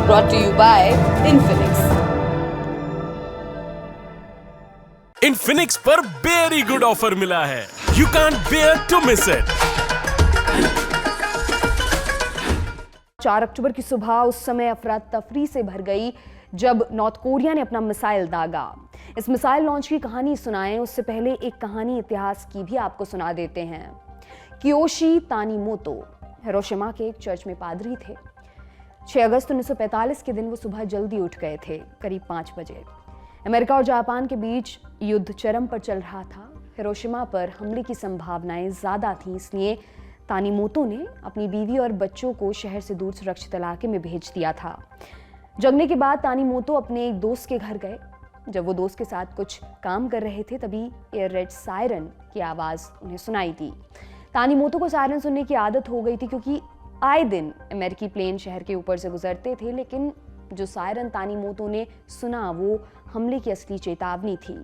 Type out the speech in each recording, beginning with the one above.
brought to you by Infinix. Infinix पर very good offer मिला है, you can't bear to miss it. 4 October की सुबह उस समय अफरा तफरी से भर गई जब नॉर्थ कोरिया ने अपना मिसाइल दागा। इस मिसाइल लॉन्च की कहानी सुनाएं उससे पहले एक कहानी इतिहास की भी आपको सुना देते हैं। कियोशी तानीमोतो हिरोशिमा के एक चर्च में पादरी थे। 6 अगस्त 1945 के दिन वो सुबह जल्दी उठ गए थे, करीब 5 बजे। अमेरिका और जापान के बीच युद्ध चरम पर चल रहा था। हिरोशिमा पर हमले की संभावनाएं ज्यादा थीं, इसलिए तानीमोतो ने अपनी बीवी और बच्चों को शहर से दूर सुरक्षित इलाके में भेज दिया था। जगने के बाद तानीमोतो अपने एक दोस्त के घर गए। जब वो दोस्त के साथ कुछ काम कर रहे थे तभी एयर रेड सायरन की आवाज उन्हें सुनाई दी। तानीमोतो को सायरन सुनने की आदत हो गई थी क्योंकि आए दिन अमेरिकी प्लेन शहर के ऊपर से गुजरते थे, लेकिन जो सायरन तानीमोतो ने सुना वो हमले की असली चेतावनी थी।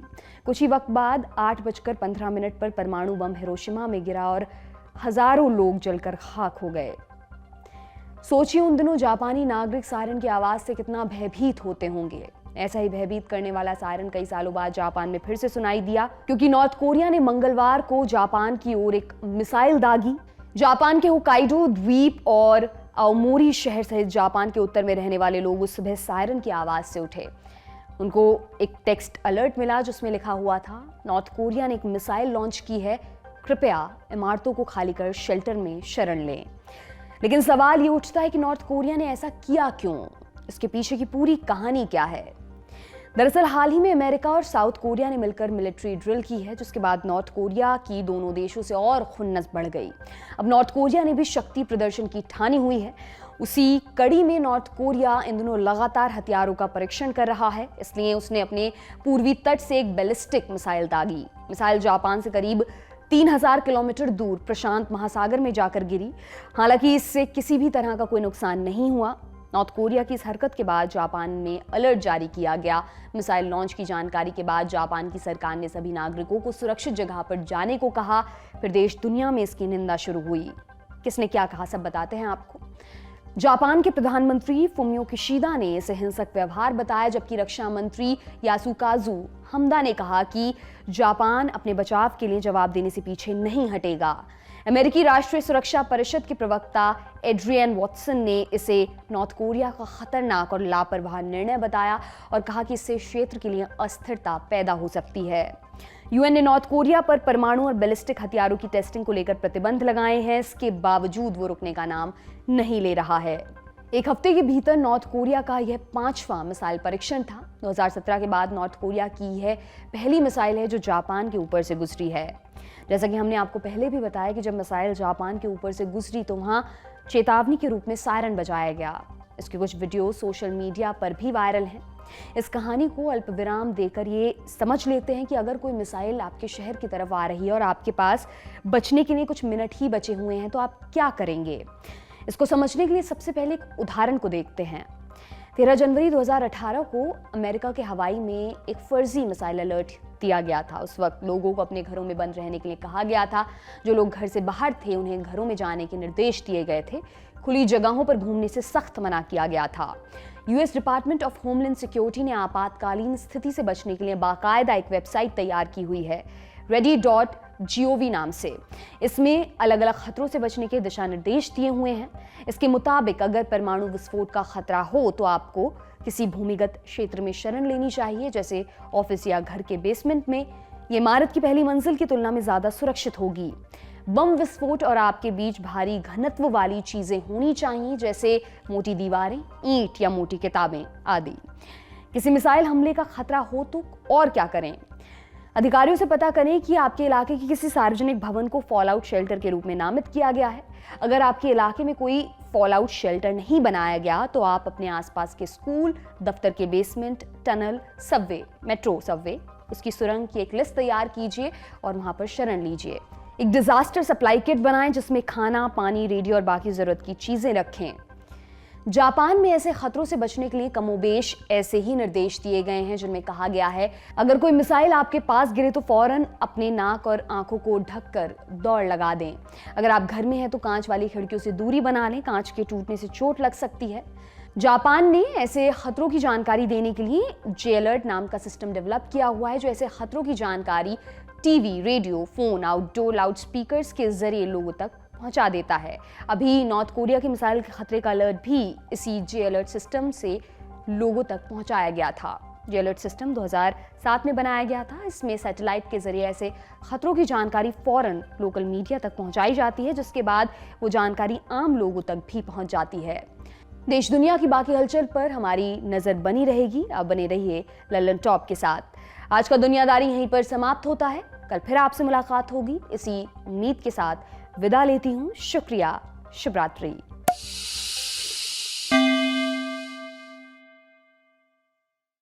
कुछ ही वक्त बाद 8:15 पर परमाणु बम हिरोशिमा में गिरा और हजारों लोग जलकर खाक हो गए। सोचिए उन दिनों जापानी नागरिक सायरन की आवाज से कितना भयभीत होते होंगे। ऐसा ही भयभीत करने वाला सायरन कई सालों बाद जापान में फिर से सुनाई दिया, क्योंकि नॉर्थ कोरिया ने मंगलवार को जापान की ओर एक मिसाइल दागी। जापान के होकाइडो द्वीप और आओमोरी शहर सहित जापान के उत्तर में रहने वाले लोग उस सुबह सायरन की आवाज से उठे। उनको एक टेक्स्ट अलर्ट मिला जिसमें लिखा हुआ था, नॉर्थ कोरिया ने एक मिसाइल लॉन्च की है, कृपया इमारतों को खाली कर शेल्टर में शरण लें। लेकिन सवाल ये उठता है कि नॉर्थ कोरिया ने ऐसा किया क्यों? इसके पीछे की पूरी कहानी क्या है? दरअसल हाल ही में अमेरिका और साउथ कोरिया ने मिलकर मिलिट्री ड्रिल की है, जिसके बाद नॉर्थ कोरिया की दोनों देशों से और खुन्नस बढ़ गई। अब नॉर्थ कोरिया ने भी शक्ति प्रदर्शन की ठानी हुई है। उसी कड़ी में नॉर्थ कोरिया इन दिनों लगातार हथियारों का परीक्षण कर रहा है, इसलिए उसने अपने पूर्वी तट से एक बैलिस्टिक मिसाइल दागी। मिसाइल जापान से करीब 3000 किलोमीटर दूर प्रशांत महासागर में जाकर गिरी। हालांकि इससे किसी भी तरह का कोई नुकसान नहीं हुआ। नॉर्थ कोरिया की इस हरकत के बाद जापान में अलर्ट जारी किया गया। मिसाइल लॉन्च की जानकारी के बाद जापान की सरकार ने सभी नागरिकों को सुरक्षित जगह पर जाने को कहा। फिर देश दुनिया में इसकी निंदा शुरू हुई। किसने क्या कहा सब बताते हैं आपको। जापान के प्रधानमंत्री फुमियो किशिदा ने इसे हिंसक व्यवहार बताया, जबकि रक्षा मंत्री यासुकाजु हमदा ने कहा कि जापान अपने बचाव के लिए जवाब देने से पीछे नहीं हटेगा। अमेरिकी राष्ट्रीय सुरक्षा परिषद के प्रवक्ता एड्रियन वॉटसन ने इसे नॉर्थ कोरिया का खतरनाक और लापरवाह निर्णय बताया और कहा कि इससे क्षेत्र के लिए अस्थिरता पैदा हो सकती है। यूएन ने नॉर्थ कोरिया पर परमाणु और बैलिस्टिक हथियारों की टेस्टिंग को लेकर प्रतिबंध लगाए हैं। इसके बावजूद वो रुकने का नाम नहीं ले रहा है। एक हफ्ते के भीतर नॉर्थ कोरिया का यह 5वां मिसाइल परीक्षण था। 2017 के बाद नॉर्थ कोरिया की यह पहली मिसाइल है जो जापान के ऊपर से गुजरी है। जैसा कि हमने आपको पहले भी बताया कि जब मिसाइल जापान के ऊपर से गुजरी तो वहां चेतावनी के रूप में सायरन बजाया गया। इसके कुछ वीडियो सोशल मीडिया पर भी वायरल हैं। इस कहानी को अल्पविराम देकर ये समझ लेते हैं कि अगर कोई मिसाइल आपके शहर की तरफ आ रही है और आपके पास बचने के लिए कुछ मिनट ही बचे हुए हैं तो आप क्या करेंगे? इसको समझने के लिए सबसे पहले एक उदाहरण को देखते हैं। 13 जनवरी 2018 को अमेरिका के हवाई में एक फर्जी मिसाइल अलर्ट दिया गया था। उस वक्त लोगों को अपने घरों में बंद रहने के लिए कहा गया था। जो लोग घर से बाहर थे उन्हें घरों में जाने के निर्देश दिए गए थे। खुली जगहों पर घूमने से सख्त मना किया गया था। US department of homeland security ने आपातकालीन स्थिति से बचने के लिए बाकायदा एक वेबसाइट तैयार की हुई है, ready.gov नाम से। इसमें अलग अलग खतरों से बचने के दिशा निर्देश दिए हुए हैं। इसके मुताबिक अगर परमाणु विस्फोट का खतरा हो तो आपको किसी भूमिगत क्षेत्र में शरण लेनी चाहिए, जैसे ऑफिस या घर के बेसमेंट में। ये इमारत की पहली मंजिल की तुलना में ज्यादा सुरक्षित होगी। बम विस्फोट और आपके बीच भारी घनत्व वाली चीजें होनी चाहिए, जैसे मोटी दीवारें, ईंट या मोटी किताबें आदि। किसी मिसाइल हमले का खतरा हो तो और क्या करें? अधिकारियों से पता करें कि आपके इलाके के किसी सार्वजनिक भवन को फॉल आउट शेल्टर के रूप में नामित किया गया है। अगर आपके इलाके में कोई फॉल आउट शेल्टर नहीं बनाया गया तो आप अपने आसपास के स्कूल, दफ्तर के basement, tunnel, Subway, metro Subway, उसकी सुरंग की एक लिस्ट तैयार कीजिए और वहां पर शरण लीजिए। एक डिजास्टर सप्लाई किट बनाएं जिसमें खाना, पानी, रेडियो और बाकी जरूरत की चीजें रखें। जापान में ऐसे खतरों से बचने के लिए कमोबेश ऐसे ही निर्देश दिए गए हैं, जिनमें कहा गया है अगर कोई मिसाइल आपके पास गिरे तो फौरन अपने नाक और आंखों को ढककर दौड़ लगा दें। अगर आप घर में हैं तो कांच वाली खिड़कियों से दूरी बना लें, कांच के टूटने से चोट लग सकती है। जापान ने ऐसे खतरों की जानकारी देने के लिए जे अलर्ट नाम का सिस्टम डेवलप किया हुआ है, जो ऐसे खतरों की जानकारी TV, radio, phone, outdoor loud speakers के जरिए लोगों तक पहुंचा देता है। अभी नॉर्थ कोरिया की मिसाइल के खतरे का अलर्ट भी इसी जे अलर्ट सिस्टम से लोगों तक पहुंचाया गया था। जे अलर्ट सिस्टम 2007 में बनाया गया था। इसमें सैटेलाइट के जरिए ऐसे खतरों की जानकारी फौरन लोकल मीडिया तक पहुंचाई जाती है, जिसके बाद वो जानकारी आम लोगों तक भी पहुंच जाती है। देश दुनिया की बाकी हलचल पर हमारी नजर बनी रहेगी। आप बने रहिए लल्लन टॉप के साथ। आज का दुनियादारी यहीं पर समाप्त होता है। कल फिर आपसे मुलाकात होगी। इसी उम्मीद के साथ विदा लेती हूं। शुक्रिया। शुभ रात्रि।